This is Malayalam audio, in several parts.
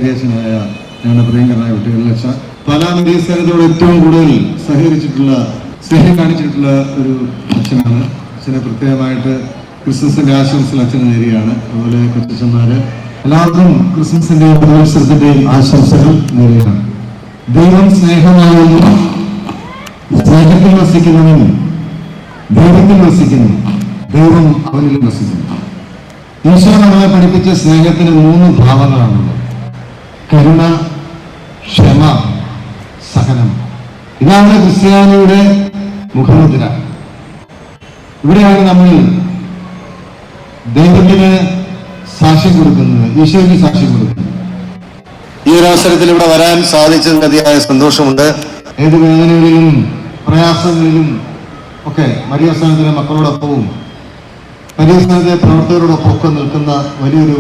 വികാരിയച്ഛനായ ഞങ്ങളുടെ പ്രിയങ്കരനായ കുട്ടികളിലച്ഛ പാലാമരീസനത്തോട് ഏറ്റവും കൂടുതൽ സഹകരിച്ചിട്ടുള്ള സ്നേഹം കാണിച്ചിട്ടുള്ള ഒരു അച്ഛനാണ്. അച്ഛനെ പ്രത്യേകമായിട്ട് ക്രിസ്മസിന്റെ ആശംസകൾ അച്ഛന് നേരെയാണ്. അതുപോലെ കൊച്ചന്മാര് എല്ലാവർക്കും ക്രിസ്മസിന്റെയും പുതുവത്സരത്തിന്റെയും ആശംസകൾ നേരെയാണ്. ദൈവം സ്നേഹമാകുന്നു, സ്നേഹത്തിൽ വസിക്കുന്നവൻ ദൈവത്തിൽ വസിക്കുന്നു, ദൈവം അവനിലും വസിക്കുന്നു. ഈശോ നമ്മളെ പഠിപ്പിച്ച സ്നേഹത്തിന് 3 ഭാവങ്ങളാണുള്ളത്: കരുണ, ക്ഷമ, സഹനം. ഇതാണ് ക്രിസ്ത്യാനിയുടെ മുഖമുദ്ര. ഇവിടെയാണ് നമ്മൾ ദൈവത്തിന് സാക്ഷ്യം കൊടുക്കുന്നത്, ഈശോയ്ക്ക് സാക്ഷ്യം കൊടുക്കുന്നത്. ഈ ഒരു അവസരത്തിൽ ഇവിടെ വരാൻ സാധിച്ചതിൽ അതിയായ സന്തോഷമുണ്ട്. ഏത് വേദനകളിലും പ്രയാസങ്ങളിലും ഒക്കെ മരിയസ്ഥാനത്തിലെ മക്കളോടൊപ്പവും മരിയസ്ഥാനത്തെ പ്രവർത്തകരോടൊപ്പം ഒക്കെ നിൽക്കുന്ന വലിയൊരു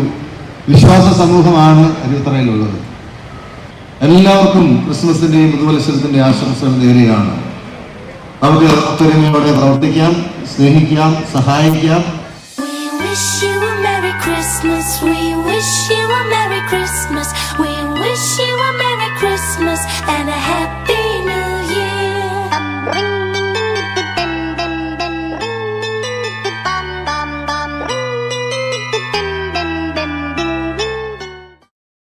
വിശ്വാസ സമൂഹമാണ് അരുവിത്തറയിലുള്ളത്. എല്ലാവർക്കും ക്രിസ്മസിന്റെയും പുതുവത്സരത്തിന്റെയും ആശംസകൾ നേരെയാണ്. നമുക്ക് ഒത്തൊരുമയോടെ പ്രവർത്തിക്കാം, സ്നേഹിക്കാം, സഹായിക്കാം. We wish you a Merry Christmas. We wish you a Merry Christmas.